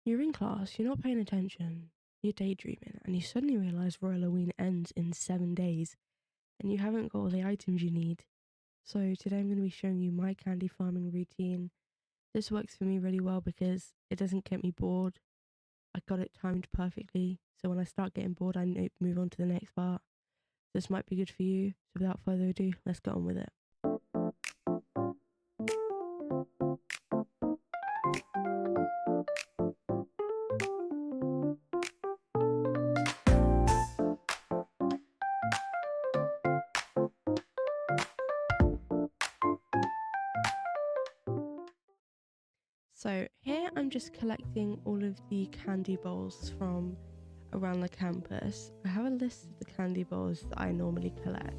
You're in class, you're not paying attention, you're daydreaming, and you suddenly realise Royale ends in 7 days, and you haven't got all the items you need. So today I'm going to be showing you my candy farming routine. This works for me really well because it doesn't get me bored. I got it timed perfectly, so when I start getting bored I move on to the next part. This might be good for you, so without further ado, let's get on with it. So here I'm just collecting all of the candy bowls from around the campus. I have a list of the candy bowls that I normally collect.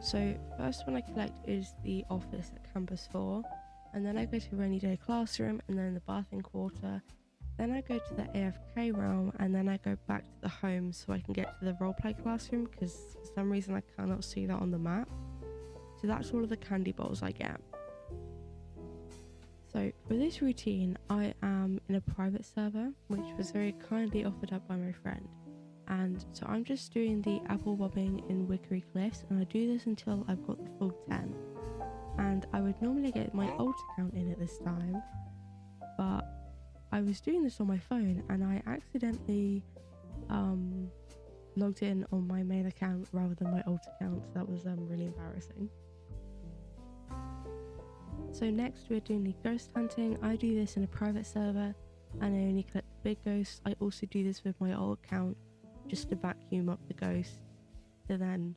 So first one I collect is the office at campus 4, and then I go to rainy day classroom, and then the bathing quarter. Then I go to the AFK realm, and then I go back to the home so I can get to the roleplay classroom because for some reason I cannot see that on the map. So that's all of the candy bowls I get. So for this routine, I am in a private server, which was very kindly offered up by my friend. And so I'm just doing the apple bobbing in Wickery cliffs, and I do this until I've got the full 10. And I would normally get my old account in at this time, but I was doing this on my phone and I accidentally logged in on my main account rather than my old account, so that was really embarrassing. So next we're doing the ghost hunting. I do this in a private server and I only collect the big ghosts. I also do this with my old account just to vacuum up the ghost, so then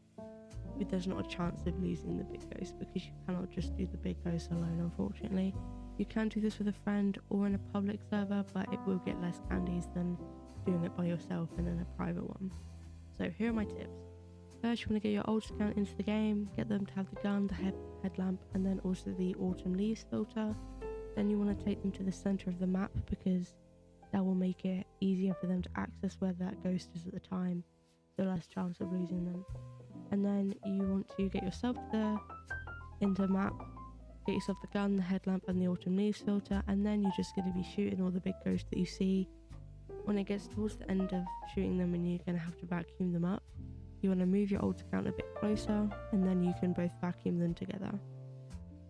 there's not a chance of losing the big ghost because you cannot just do the big ghost alone, unfortunately. You can do this with a friend or in a public server, but it will get less candies than doing it by yourself and in a private one. So here are my tips. First, you want to get your old account into the game, get them to have the gun, the headlamp, and then also the autumn leaves filter. Then you want to take them to the center of the map because that will make it easier for them to access where that ghost is at the time, so less chance of losing them. And then you want to get yourself into the map, get yourself the gun, the headlamp, and the autumn leaves filter, and then you're just going to be shooting all the big ghosts that you see. When it gets towards the end of shooting them and you're going to have to vacuum them up, you want to move your old account a bit closer, and then you can both vacuum them together.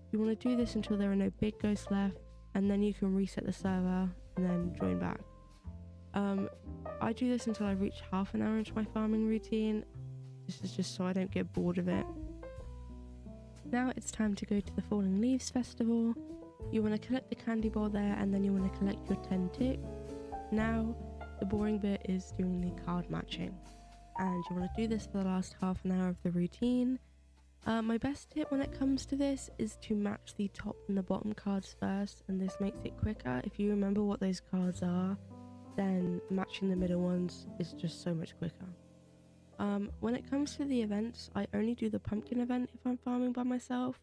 You want to do this until there are no big ghosts left, and then you can reset the server and then join back. I do this until I reach half an hour into my farming routine. This is just so I don't get bored of it. Now it's time to go to the Falling Leaves Festival. You want to collect the candy bowl there, and then you want to collect your 10 ticks. Now the boring bit is doing the card matching, and you want to do this for the last half an hour of the routine. My best tip when it comes to this is to match the top and the bottom cards first, and this makes it quicker. If you remember what those cards are, then matching the middle ones is just so much quicker. When it comes to the events, I only do the pumpkin event if I'm farming by myself,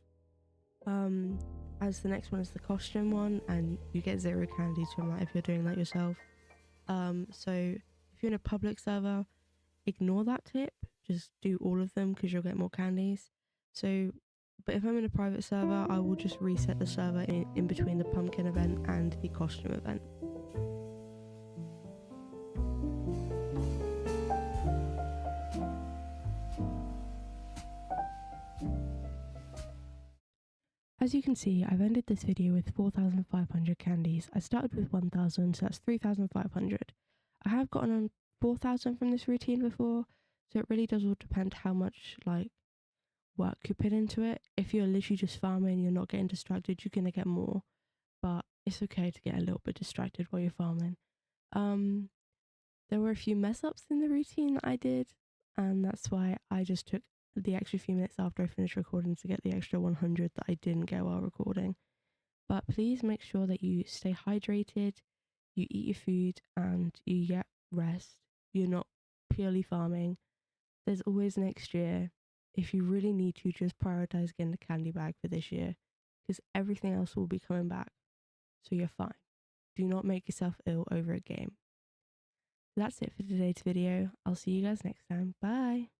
as the next one is the costume one, and you get 0 candies from that if you're doing that yourself. So if you're in a public server, ignore that tip, just do all of them because you'll get more candies. But if I'm in a private server, I will just reset the server in between the pumpkin event and the costume event. As you can see, I've ended this video with 4,500 candies. I started with 1,000, so that's 3,500. I have gotten on 4,000 from this routine before, so it really does all depend how much work you put into it. If you're literally just farming, you're not getting distracted, you're gonna get more, but it's okay to get a little bit distracted while you're farming. There were a few mess ups in the routine that I did, and that's why I just took the extra few minutes after I finished recording to get the extra 100 that I didn't get while recording. But please make sure that you stay hydrated, you eat your food, and you get rest. You're not purely farming. There's always next year. If you really need to, just prioritize getting the candy bag for this year, because everything else will be coming back, so you're fine. Do not make yourself ill over a game. That's it for today's video. I'll see you guys next time. Bye!